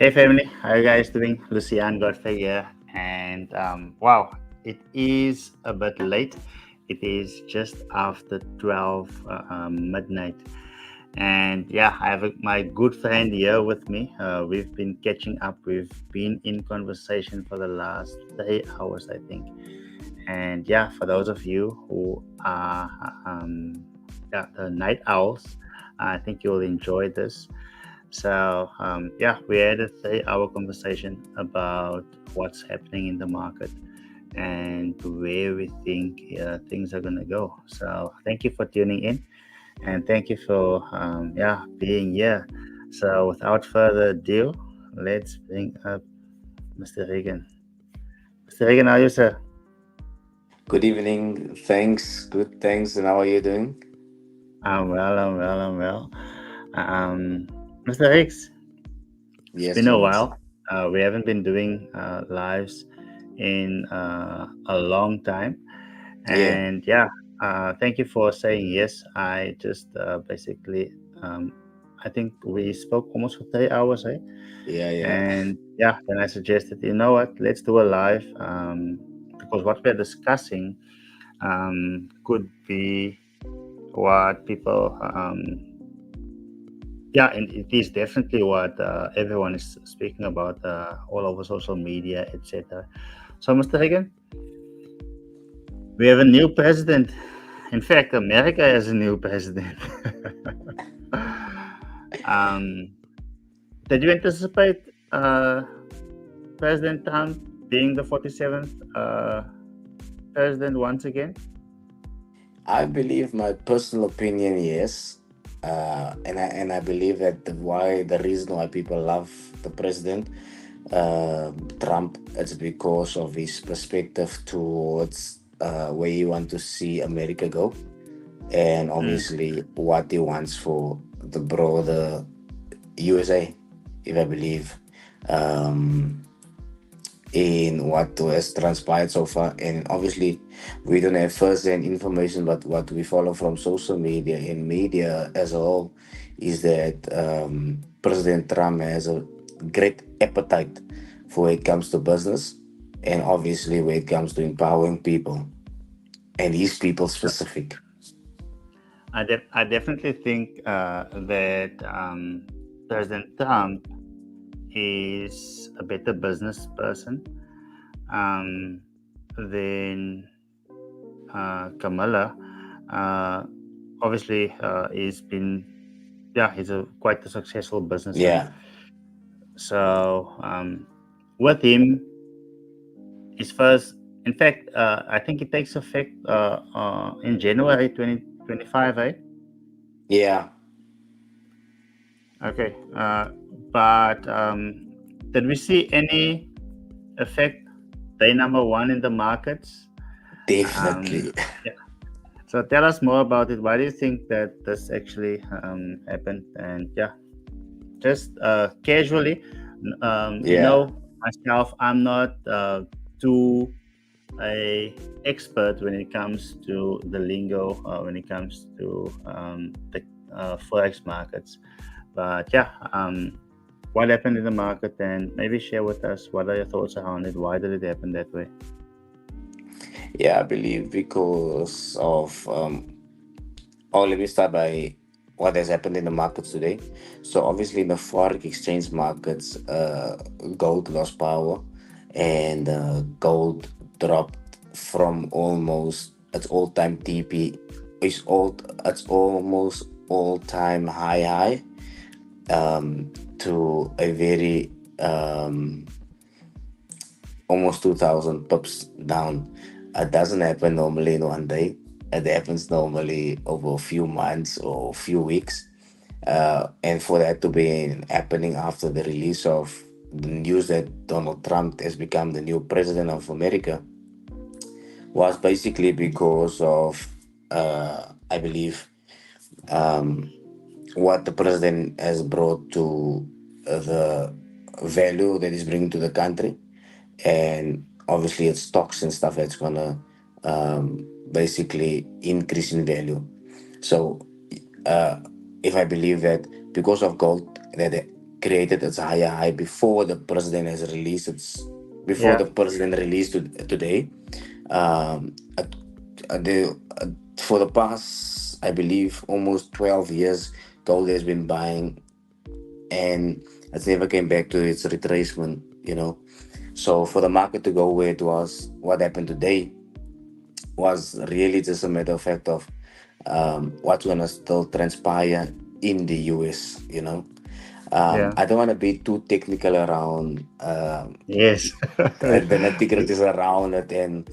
Hey family, how are you guys doing? Lucian Godfrey here, and wow, it is a bit late. It is just after 12 midnight, and yeah, I have my good friend here with me. We've been catching up. We've been in conversation for the last 3 hours, I think. And yeah, for those of you who are yeah, the night owls, I think you'll enjoy this. So yeah, we had a 3 hour conversation about what's happening in the market and where we think things are gonna go. So thank you for tuning in and thank you for yeah being here. So without further ado, let's bring up Mr. Regan. Mr. Regan, how are you, sir? Good evening. Thanks. Good. Thanks. And how are you doing? I'm well. I'm well. I'm well. Um, Mr. Hicks, it's Yes, been a Jonas. while. We haven't been doing lives in a long time. Yeah. And yeah, thank you for saying yes. I just basically, I think we spoke almost for 3 hours, eh? Yeah. Yeah. And yeah, then I suggested, you know what, let's do a live because what we're discussing could be what people yeah, and it is definitely what everyone is speaking about all over social media, etc. So, Mr. Hagan, we have a new president. In fact, America has a new president. um, did you anticipate President Trump being the 47th president once again? I believe my personal opinion, yes. And I believe that the reason why people love the president, Trump, it's because of his perspective towards where he want to see America go, and Mm, obviously what he wants for the broader USA, if I believe. Um, in what has transpired so far. And obviously, we don't have first-hand information, but what we follow from social media and media as a whole is that President Trump has a great appetite for when it comes to business, and obviously when it comes to empowering people and his people so specific. I definitely think that President Trump is a better business person um, than Kamala. Uh, Obviously, he's been yeah, he's a quite a successful businessman. Yeah, So with him, his first, in fact, I think it takes effect in January 2025, right? yeah. Okay, but did we see any effect day number one in the markets? Um, Definitely. yeah. So tell us more about it. Why do you think that this actually happened? And yeah, just casually, you Yeah. know, myself, I'm not too a expert when it comes to the lingo, when it comes to the forex markets. But yeah, what happened in the market, and maybe share with us what are your thoughts around it? Why did it happen that way? Yeah, I believe because of oh, let me start by what has happened in the markets today. So obviously in the foreign exchange markets, gold lost power, and gold dropped from almost its all-time TP. It's almost all-time high to a very almost 2,000 pips down. It doesn't happen normally in one day. It happens normally over a few months or a few weeks. And for that to be happening after the release of the news that Donald Trump has become the new president of America was basically because of, I believe, what the president has brought to the value that he's bringing to the country, and obviously it's stocks and stuff that's gonna basically increase in value. So if I believe that because of gold that created its higher high before the president has released its before Yeah. the president released today. At, for the past, I believe, almost 12 years, gold has been buying, and it's never came back to its retracement. So for the market to go where it was, what happened today was really just a matter of fact of what's going to still transpire in the US. Yeah. I don't want to be too technical around Yes. the nitty-gritties around it and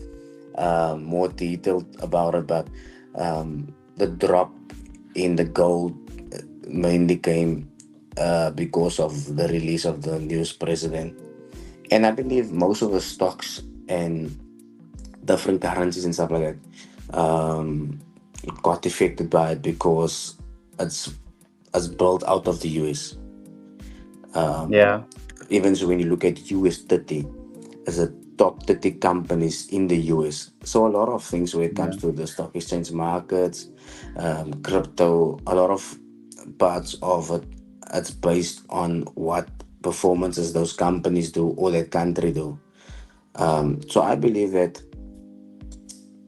more detailed about it, but the drop in the gold mainly came because of the release of the news president. And I believe most of the stocks and different currencies and stuff like that got affected by it because it's it's built out of the US. Yeah. Even so, when you look at US 30 as a top 30 companies in the US, so a lot of things when it Yeah. comes to the stock exchange markets, crypto, a lot of parts of it, it's based on what performances those companies do or that country do. So I believe that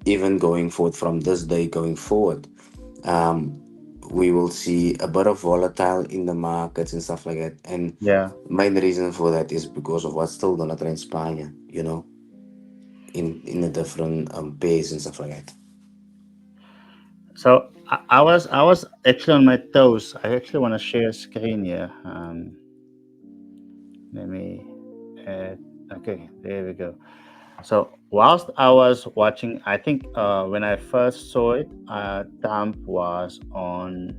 even going forward from this day going forward, um, we will see a bit of volatile in the markets and stuff like that. And Yeah. main reason for that is because of what's still gonna transpire, in a different pace and stuff like that. So I was actually on my toes. I actually want to share a screen here. Let me add. Okay, there we go. So whilst I was watching, I think when I first saw it, Trump was on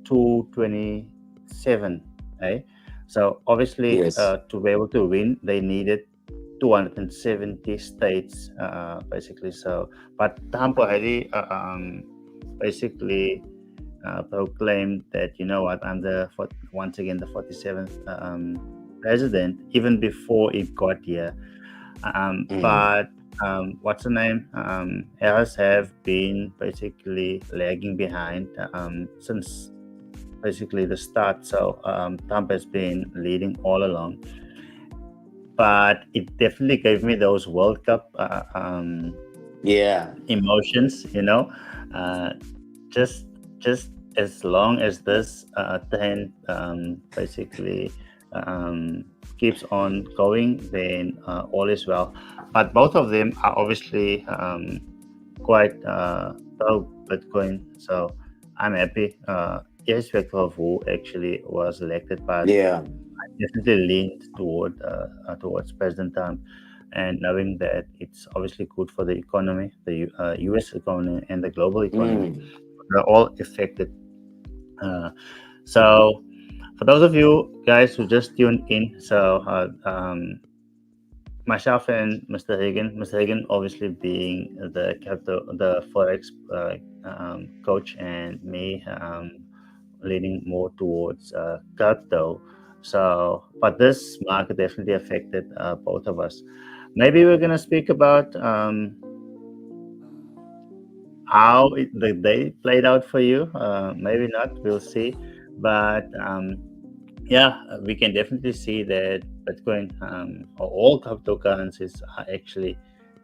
227. Eh? So obviously, Yes. to be able to win, they needed 270 states, basically. So, but Trump already basically proclaimed that, you know what, I'm once again the 47th president, even before it got here. Mm. But what's the name? Harris have been basically lagging behind since basically the start. So Trump has been leading all along, but it definitely gave me those World Cup Yeah. emotions. Uh, just as long as this trend basically keeps on going, then all is well. But both of them are obviously quite pro Bitcoin, so I'm happy, irrespective of who actually was elected. But Yeah. definitely leaned towards President Trump, and knowing that it's obviously good for the economy, the U.S. economy and the global economy. Mm. They're all affected. Uh, so, for those of you guys who just tuned in, so myself and Mr. Hagen obviously being the forex coach, and me leaning more towards crypto. So, but this market definitely affected both of us. Maybe we're gonna speak about how the day played out for you. Maybe not. We'll see. But yeah, we can definitely see that Bitcoin or all cryptocurrencies are actually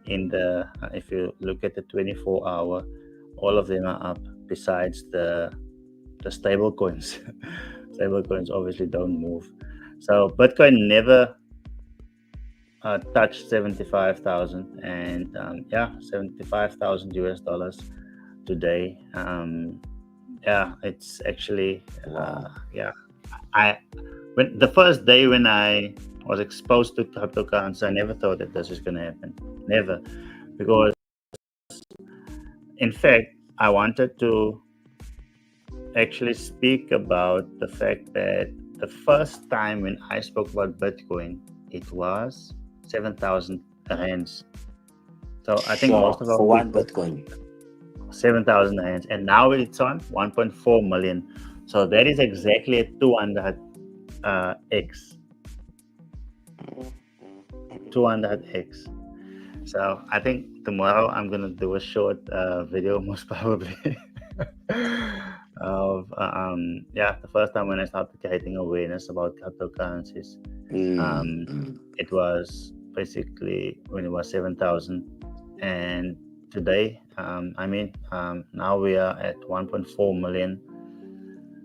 in the. If you look at the 24-hour, all of them are up. Besides the stable coins, stable coins obviously don't move. So Bitcoin never touched 75,000, and yeah, 75,000 US dollars today. Yeah, it's actually Wow. yeah. I when the first day when I was exposed to cryptocurrency, I never thought that this was going to happen. Never, because in fact, I wanted to actually speak about the fact that the first time when I spoke about Bitcoin, it was 7,000 rands. So I think most of our For one people, Bitcoin. 7,000 rands, and now it's on 1.4 million. So that is exactly a 200 x, 200x. So I think tomorrow I'm gonna do a short video, most probably, of the first time when I started creating awareness about cryptocurrencies. Mm, Um, mm. it was basically when it was 7,000, and today, now we are at 1.4 million.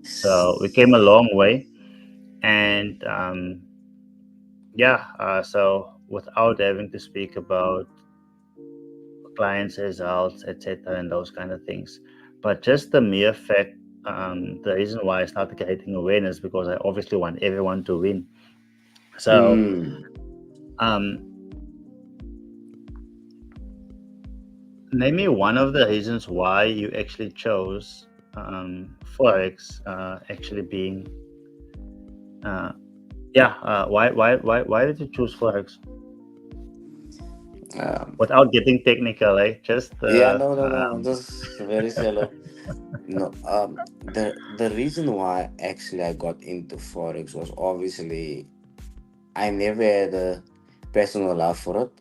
So we came a long way, and so without having to speak about clients' results, etc., and those kind of things, but just the mere fact, the reason why I started creating awareness because I obviously want everyone to win. So, Mm. um, name me one of the reasons why you actually chose forex, actually being why did you choose forex Um, without getting technical, eh? Just yeah, no, no, no. Just very shallow. No, the reason why actually I got into forex was obviously I never had a personal love for it.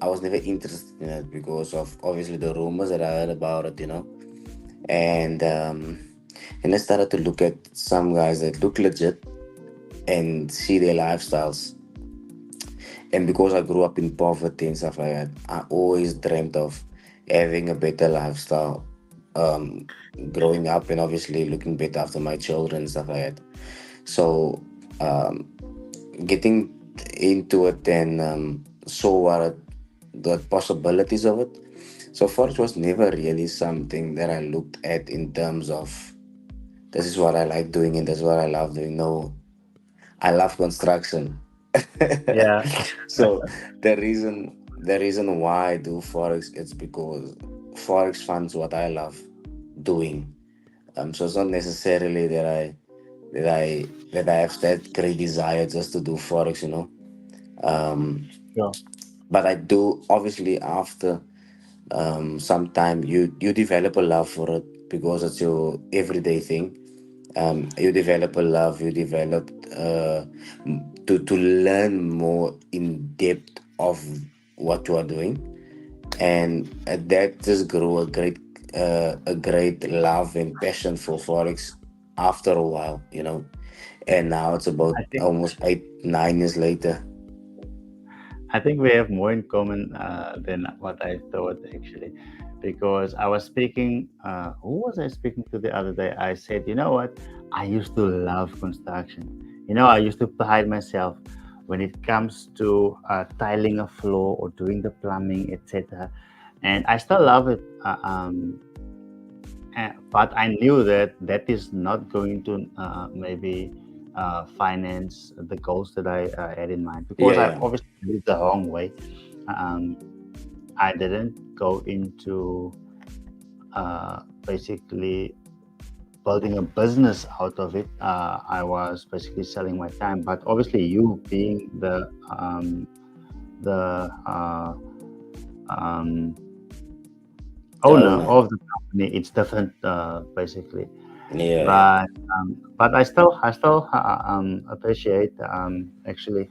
I was never interested in it because of obviously the rumors that I heard about it, and I started to look at some guys that look legit and see their lifestyles. And because I grew up in poverty and stuff like that, I always dreamt of having a better lifestyle. Growing up and obviously looking better after my children and stuff like that. So um, getting into it and saw the possibilities of it. So forest was never really something that I looked at in terms of this is what I like doing and this is what I love doing. No, I love construction. yeah. So the reason why I do forex it's because forex funds what I love doing. So it's not necessarily that I have that great desire just to do forex. Um, Sure. but I do obviously after some time you develop a love for it because it's your everyday thing. You develop a love, you develop to learn more in depth of what you are doing, and that just grew a great love and passion for forex after a while. And now it's about I think almost 8 9 years later. I think we have more in common than what I thought actually, because I was speaking. Who was I speaking to the other day? I said, you know what? I used to love construction. I used to pride myself when it comes to tiling a floor or doing the plumbing, etc. And I still love it. But I knew that that is not going to maybe finance the goals that I had in mind Yeah, because I yeah. obviously did it the wrong way. Um, I didn't go into basically building a business out of it. I was basically selling my time, but obviously you being the um, The owner owner. of the company, it's different basically. Yeah, yeah. But I still appreciate actually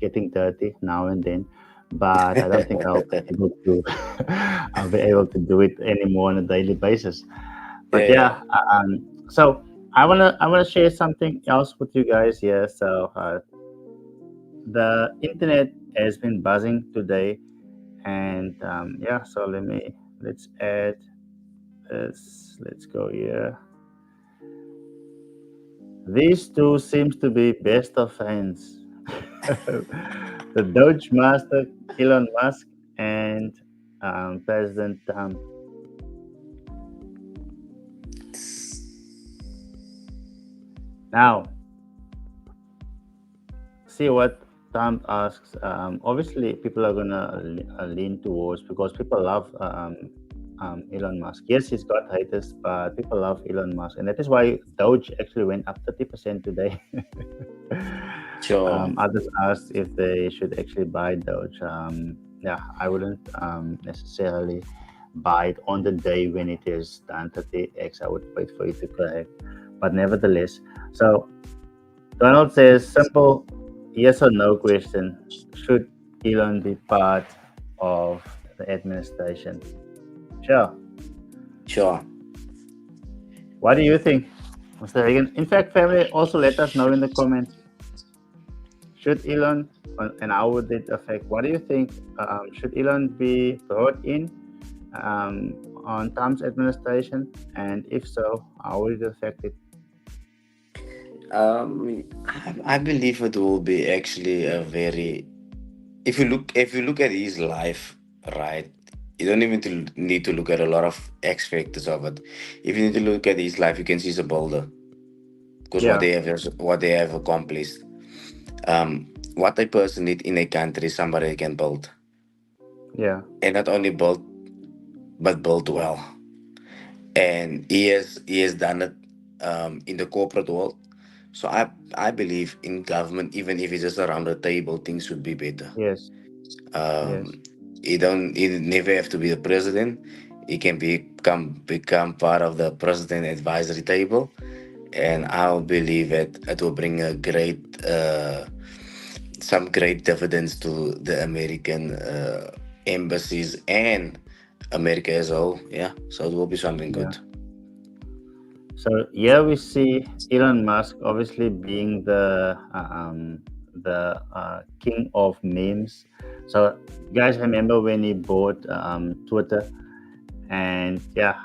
getting dirty now and then, but I don't think I'll be able to I'll be able to do it anymore on a daily basis. But Yeah, yeah. so I wanna share something else with you guys here. So the internet has been buzzing today, and so let's add this. Let's go here. These two seems to be best of friends. The Doge master Elon Musk and President Trump. Now, see what Trump asks. Obviously, people are gonna lean towards because people love Elon Musk. Yes, he's got haters, but people love Elon Musk, and that is why Doge actually went up 30% today. Sure. Others asked if they should actually buy Doge. I wouldn't necessarily buy it on the day when it is done 30x. I would wait for it to correct. But nevertheless, so Donald says simple yes or no question. Should Elon be part of the administration? Sure. Sure. What do you think, Mr. Hagen? In fact, family, also let us know in the comments. Should Elon, and how would it affect? What do you think? Should Elon be brought in on Trump's administration? And if so, how would it affect it? I believe it will be actually a very. If you look at his life, right, you don't even need to look at a lot of X factors of it. If you need to look at his life, you can see he's a builder because Yeah, what they have accomplished. What a person need in a country, somebody can build, yeah, and not only build but build well. And he has done it in the corporate world. So I believe in government, even if it's just around the table, things would be better. yes, yes, Um, he never have to be the president. He can become part of the president advisory table, and I believe it will bring a great some great dividends to the American embassies and America as a whole. Yeah, so it will be something yeah. good. So here we see Elon Musk obviously being the king of memes. So you guys remember when he bought Twitter, and yeah,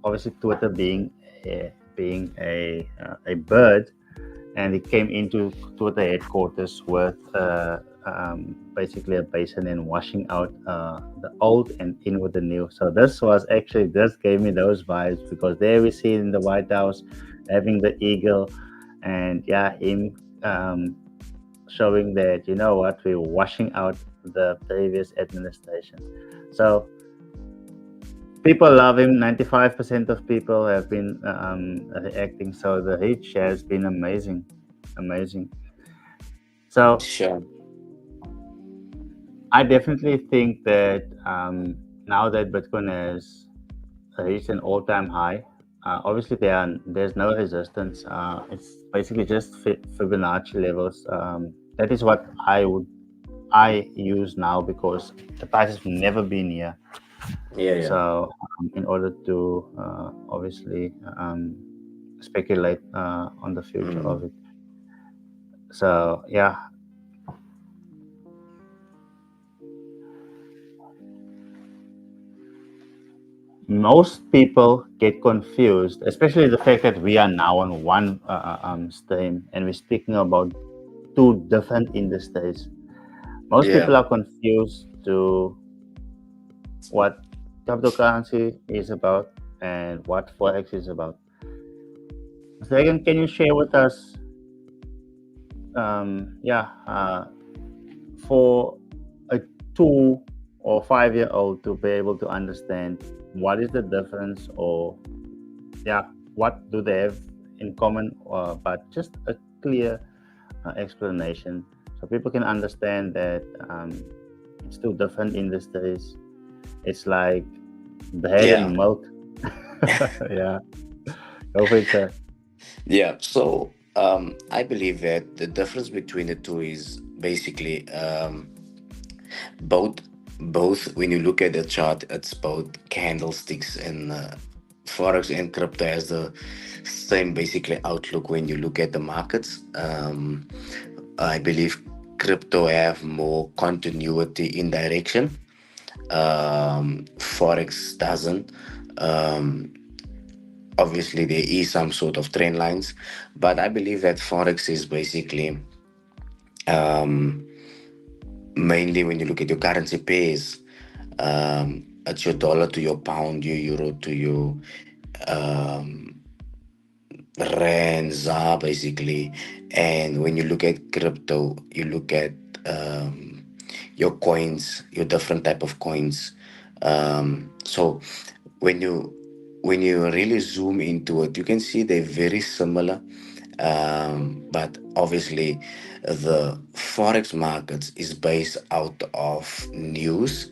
obviously Twitter being a bird, and it came into Twitter headquarters with basically a basin and washing out the old and in with the new. So this gave me those vibes, because there we see it in the White House having the eagle, and yeah, him showing that, you know what, we're washing out the previous administration. So people love him. 95% of people have been reacting. So the reach has been amazing, amazing. So Sure. I definitely think that now that Bitcoin has reached an all-time high, obviously there's no resistance. It's basically just Fibonacci levels. That is what I use now, because the price has never been here. Yeah, yeah. So in order to obviously speculate on the future of Mm. it. So yeah, most people get confused, especially the fact that we are now on one stream and we're speaking about two different industries. Most Yeah. people are confused to what cryptocurrency is about and what forex is about. Second, can you share with us, yeah, for a 2 or 5 year old to be able to understand what is the difference, or yeah, what do they have in common, but just a clear explanation, so people can understand that it's two different industries. It's like bread Yeah. and milk. Yeah, go for it, sir. Yeah. So I believe that the difference between the two is basically both both when you look at the chart, it's both candlesticks, and forex and crypto has the same basically outlook. When you look at the markets, I believe crypto have more continuity in direction. Forex doesn't. um, Obviously there is some sort of trend lines, but I believe that forex is basically um, mainly when you look at your currency pairs. It's your dollar to your pound, your euro to your um, rands, basically. And when you look at crypto, you look at your coins, your different type of coins. So when you really zoom into it, you can see they're very similar. But obviously, the forex markets is based out of news.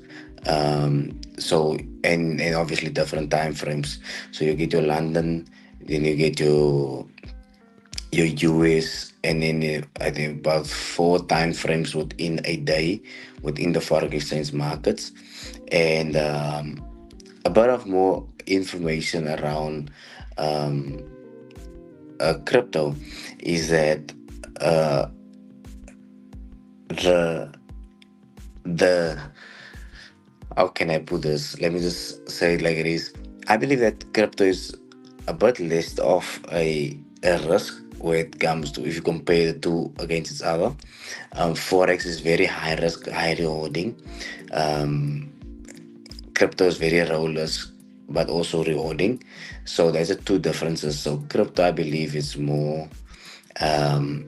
So and obviously different time frames. So you get your London, then you get your US, and then I think about four time frames within a day within the foreign exchange markets. And a bit of more information around um, crypto is that uh, the the how can I put this? Let me just say it like it is. I believe that crypto is a bit less of a risk when it comes to if you compare the two against each other. Forex is very high risk, high rewarding. Um, Crypto is very low risk, but also rewarding. So there's a two differences. So crypto, I believe, is more. Um,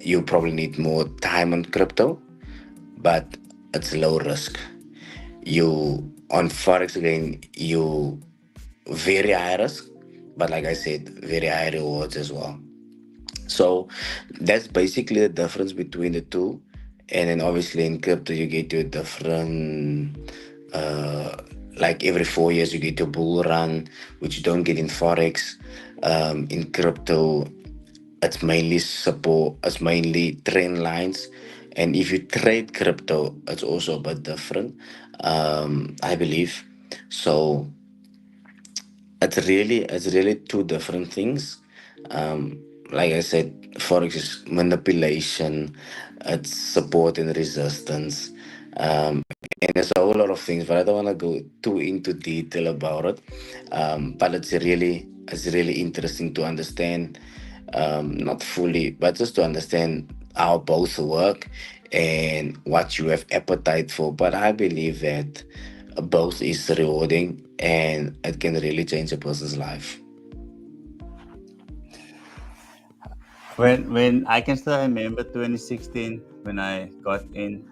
you probably need more time on crypto, but it's low risk. You on forex again, you very high risk, but like I said, very high rewards as well. So that's basically the difference between the two. And then obviously in crypto you get your different like every 4 years you get your bull run, which you don't get in forex. In crypto it's mainly trend lines. And if you trade crypto, it's also a bit different, I believe. So it's really two different things. Like I said, forex is manipulation, it's support and resistance, and there's a whole lot of things, but I don't want to go too into detail about it. But it's really interesting to understand, not fully, but just to understand how both work and what you have appetite for. But I believe that both is rewarding and it can really change a person's life. When I can still remember 2016 when I got in,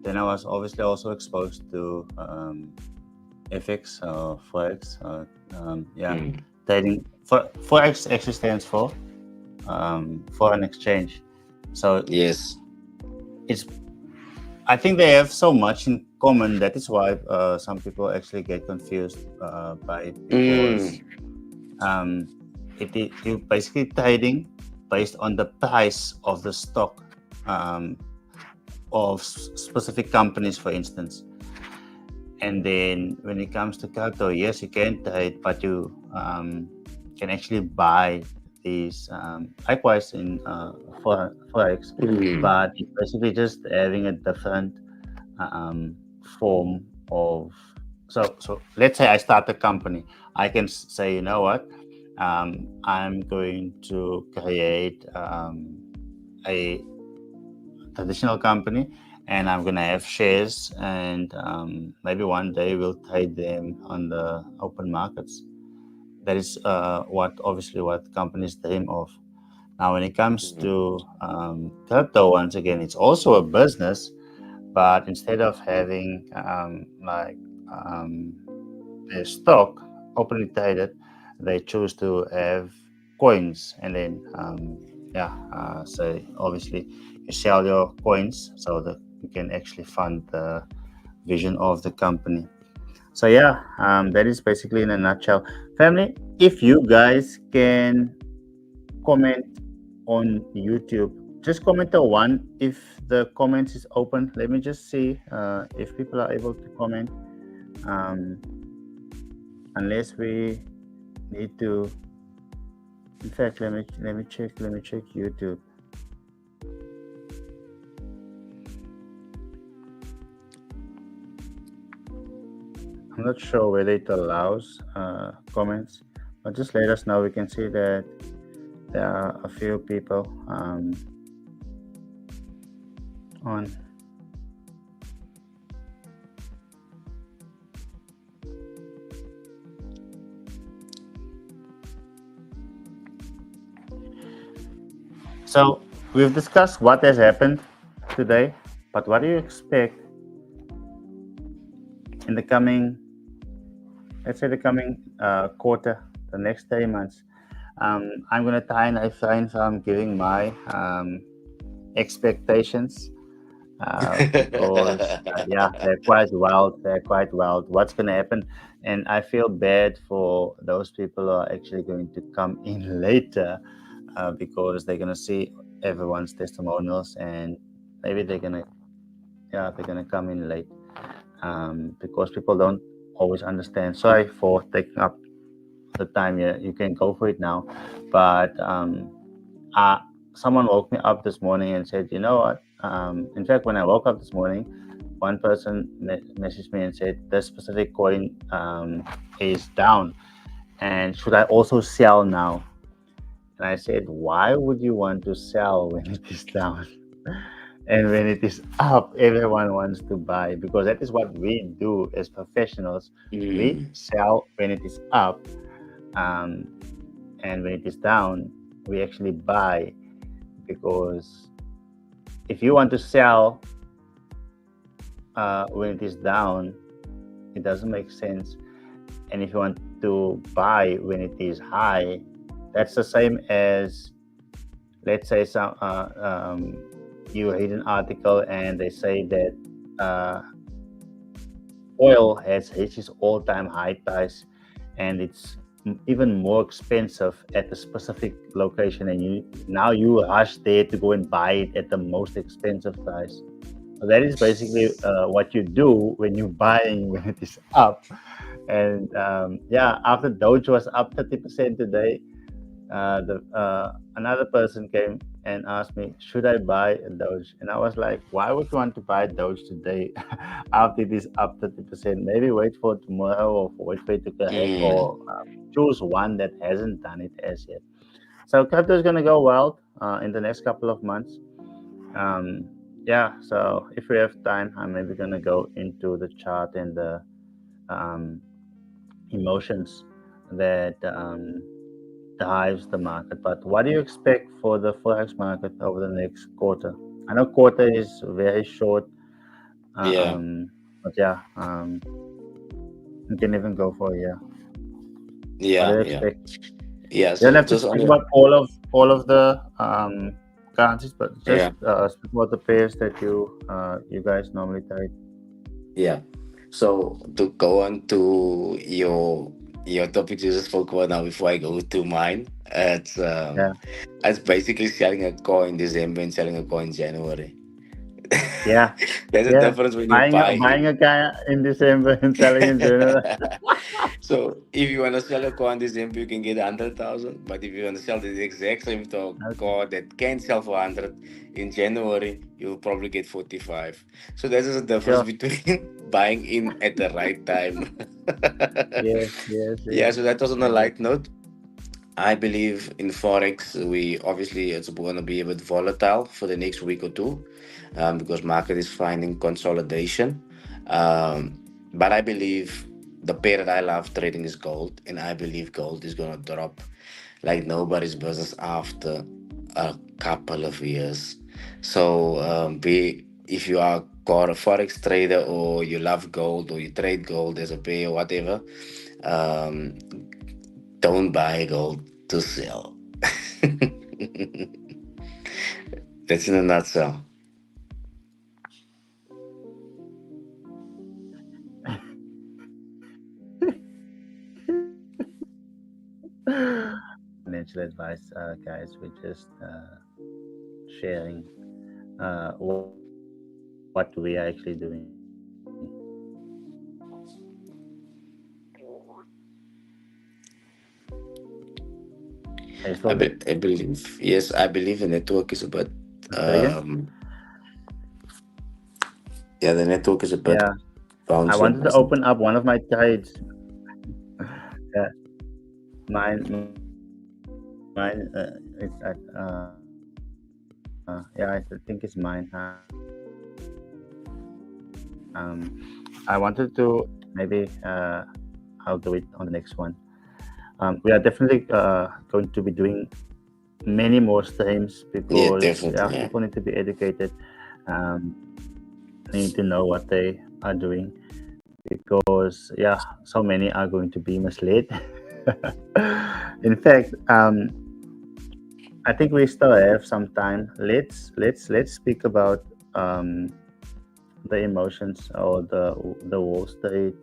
then I was obviously also exposed to FX or Forex. Yeah, Mm. trading. Forex actually stands for foreign exchange. So Yes. it's I think they have so much in common. That is why some people actually get confused by it because Mm. um, you basically trading based on the price of the stock um, of specific companies, for instance. And then when it comes to crypto, yes, you can trade, but you can actually buy these likewise in forex, Mm. but it's basically just having a different um, form of so let's say I start a company. I can say, you know what, I'm going to create a traditional company, and I'm going to have shares, and maybe one day we'll trade them on the open markets. That is what companies dream of. Now when it comes to crypto, once again, it's also a business, but instead of having um, a stock openly traded, they choose to have coins, and then so obviously you sell your coins so that you can actually fund the vision of the company. So yeah, that is basically in a nutshell. Family, if you guys can comment on YouTube, just comment a one if the comments is open. Let me just see if people are able to comment. Um, unless we need to. In fact, let me check YouTube. I'm not sure whether it allows comments, but just let us know. We can see that there are a few people on. So we've discussed what has happened today, but what do you expect in the coming, let's say, the coming quarter, the next 3 months? I'm gonna try and refrain from giving my expectations because yeah, they're quite wild. They're quite wild. What's gonna happen? And I feel bad for those people who are actually going to come in later because they're gonna see everyone's testimonials, and maybe they're gonna come in late because people don't always understand. Sorry for taking up the time. Yeah, you can go for it now. But uh, someone woke me up this morning and said, you know what? In fact, when I woke up this morning, one person messaged me and said this specific coin is down, and should I also sell now? And I said, why would you want to sell when it is down? And when it is up, everyone wants to buy, because that is what we do as professionals. We Mm. sell when it is up, um, and when it is down, we actually buy, because if you want to sell when it is down, it doesn't make sense. And if you want to buy when it is high, that's the same as, let's say, you read an article and they say that uh, oil has reached its all-time high price, and it's even more expensive at a specific location, and you rush there to go and buy it at the most expensive price. So that is basically what you do when you're buying when it is up. And yeah, after Doge was up 30% today, the another person came and asked me, should I buy a Doge? And I was like, why would you want to buy Doge today after it is up 30%? Maybe wait for tomorrow, or wait for it to correct, Mm. or choose one that hasn't done it as yet. So crypto is going to go well in the next couple of months. Um, yeah, so if we have time, I'm maybe going to go into the chart and the um, emotions that drives the market. But what do you expect for the forex market over the next quarter? I know quarter is very short, Yeah. but yeah, you can even go for a year. What do Yeah. you Yeah. expect? Yeah. You don't So have to just on speak your, about all of the currencies, but just yeah. speak about the pairs that you guys normally trade. Yeah. So to go on to your topic you just spoke about now before I go to mine, Yeah, it's basically selling a coin in December and selling a coin in January. yeah, There's a yeah. difference when you're Buying buying. a guy in December and selling in January. So if you want to sell a car in December, you can get 100,000. But if you want to sell the exact same Okay, car that can sell for 100 in January, you'll probably get 45. So there's a difference sure. between buying in at the right time. Yes, yes, Yeah, yes. so that was on a I get light you. note. I believe in forex. We obviously it's going to be a bit volatile for the next week or two, because market is finding consolidation. But I believe the pair that I love trading is gold, and I believe gold is going to drop like nobody's business after a couple of years. So be if you are got a forex trader, or you love gold, or you trade gold as a pair or whatever, um, don't buy gold to sell. That's in a nutshell. Financial advice, guys. We're just sharing what we are actually doing. Are you still there? I believe, yes, I believe the network is a bit, Say again? um, yeah, the network is a bit Yeah, I bouncy on wanted my to side. open up one of my trades. Yeah, mine. It's at yeah, I think it's mine. I wanted to maybe I'll do it on the next one. We are definitely going to be doing many more streams, Yeah, because yeah, definitely. people Yeah. need to be educated. Um, need to know what they are doing, because yeah, so many are going to be misled. In fact, I think we still have some time. Let's speak about um, the emotions, or the Wall Street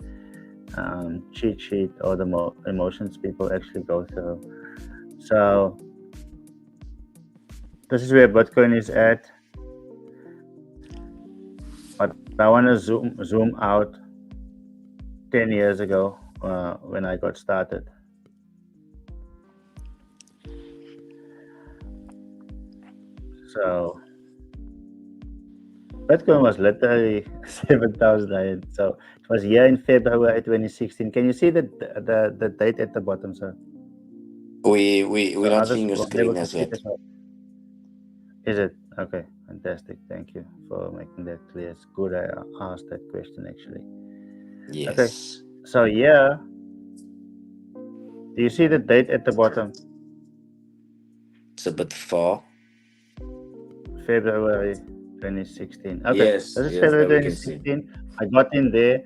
cheat sheet, or the emotions people actually go through. So this is where Bitcoin is at, but I want to zoom out 10 10 years ago when I got started. So Bitcoin was literally 7,000. So it was here in February 2016. Can you see the date at the bottom, sir? We're So not others seeing your will be able screen to as see it yet. as well. Is it? Okay, fantastic. Thank you for making that clear. It's good I asked that question actually. Okay, Yes. so yeah, do you see the date at the bottom? It's a bit far. February 2016. Okay, Yes, this is yes, February that we can see. 2016. I got in there.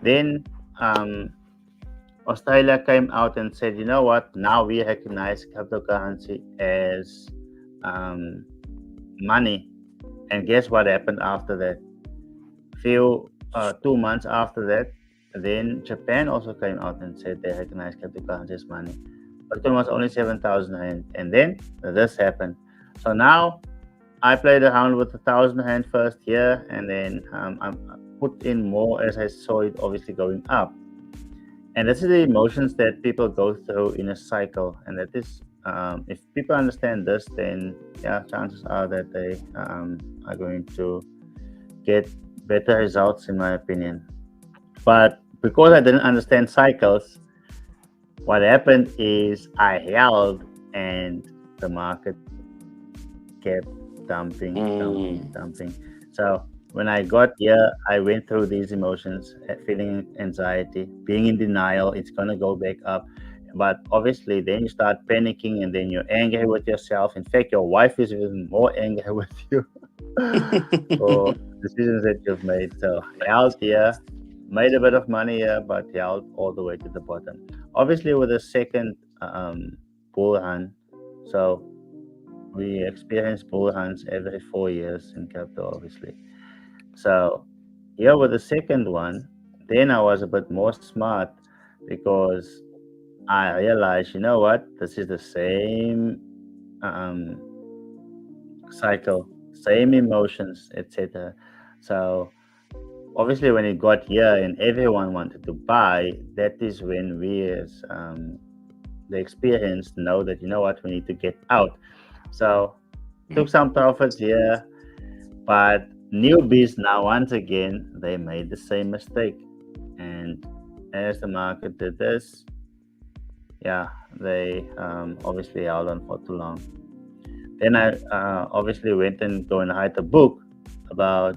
Then Australia came out and said, you know what? Now we recognize cryptocurrency as money. And guess what happened after that? Few 2 months after that, then Japan also came out and said they recognize cryptocurrency as money. Bitcoin was only 7,000 and then this happened. So now I played around with 1,000 first year, and then I put in more as I saw it obviously going up. And this is the emotions that people go through in a cycle, and that is, if people understand this, then yeah, chances are that they are going to get better results, in my opinion. But because I didn't understand cycles, what happened is I held, and the market kept dumping. So when I got here, I went through these emotions, feeling anxiety, being in denial. It's gonna go back up, but obviously, then you start panicking, and then you're angry with yourself. In fact, your wife is even more angry with you for decisions that you've made. So held here, made a bit of money here, but held all the way to the bottom. Obviously, with a second bull run, so we experience bull runs every 4 years in crypto, obviously. So here with the second one, then I was a bit more smart because I realized, you know what, this is the same um, cycle, same emotions, etc. So obviously, when it got here and everyone wanted to buy, that is when we as the experienced know that, you know what, we need to get out. So took some profits here, but newbies now once again they made the same mistake. And as the market did this, yeah, they obviously held on for too long. Then I obviously went and go and write a book about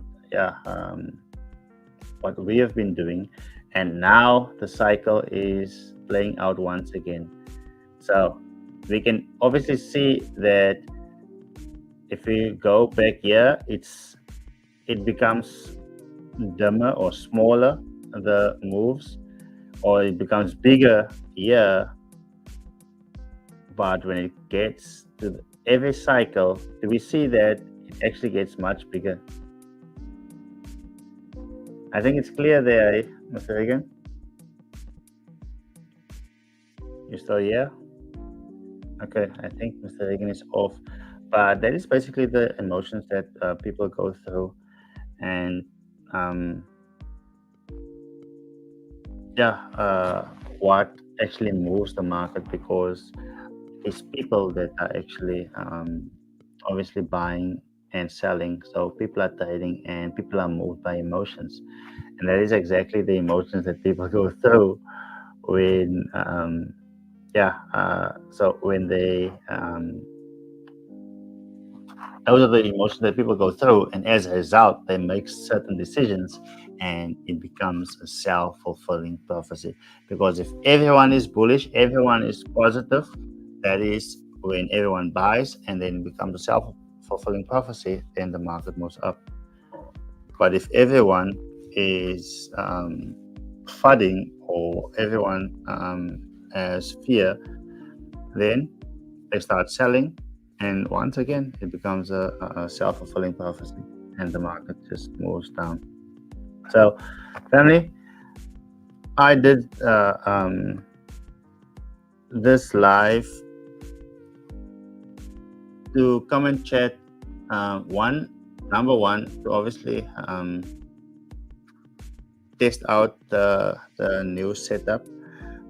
what we have been doing, and now the cycle is playing out once again. So we can obviously see that if we go back here, it becomes dimmer or smaller, the moves, or it becomes bigger here. But when it gets to every cycle, do we see that it actually gets much bigger? I think it's clear there, Mr. Regan. You still here? Okay, I think Mr. Regan is off. But that is basically the emotions that people go through, and what actually moves the market, because it's people that are actually obviously buying and selling. So people are trading, and people are moved by emotions, and that is exactly the emotions that people go through when so when they those are the emotions that people go through, and as a result they make certain decisions, and it becomes a self-fulfilling prophecy. Because if everyone is bullish, everyone is positive, that is when everyone buys, and then it becomes a self-fulfilling prophecy, then the market moves up. But if everyone is flooding, or everyone has fear, then they start selling, and once again it becomes a self-fulfilling prophecy, and the market just moves down. So family, I did this live to come and chat, number one, to obviously test out the new setup,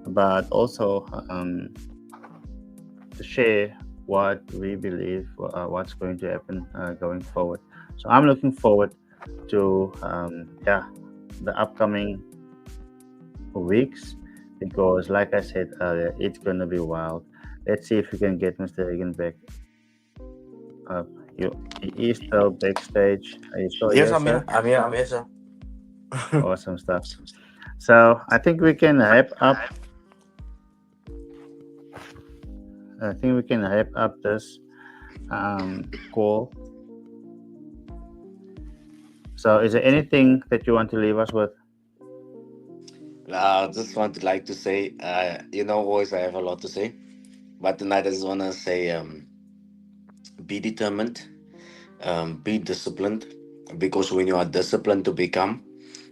but also to share what we believe what's going to happen going forward. So I'm looking forward to the upcoming weeks because, like I said earlier, it's going to be wild. Let's see if we can get Mr. Hagen back. Uh, he is still backstage. Are you still Yes, here, I'm here. sir? I'm here, sir. Awesome stuff. So I think we can hype up. I think we can hype up this call. So, is there anything that you want to leave us with? I just want to like to say, always I have a lot to say, but tonight I just want to say, be determined, be disciplined, because when you are disciplined to become,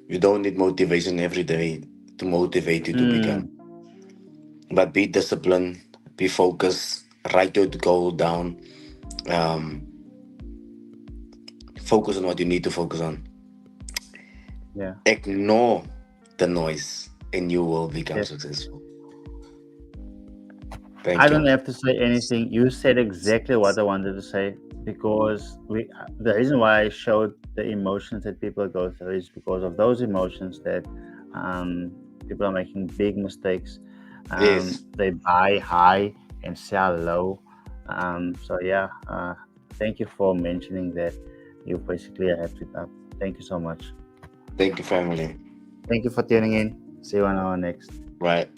you don't need motivation every day to motivate you to Mm, become. But be disciplined, be focused, write your goal down, um, focus on what you need to focus on. yeah. Ignore the noise, and you will become Yes. successful. I Thank you. don't have to say anything. You said exactly what I wanted to say because the reason why I showed the emotions that people go through is because of those emotions that um, people are making big mistakes. Yes. They buy high and sell low. So yeah, thank you for mentioning that. You basically wrapped it up. Thank you so much. Thank you, family. Thank you for tuning in. See you on our next. Right.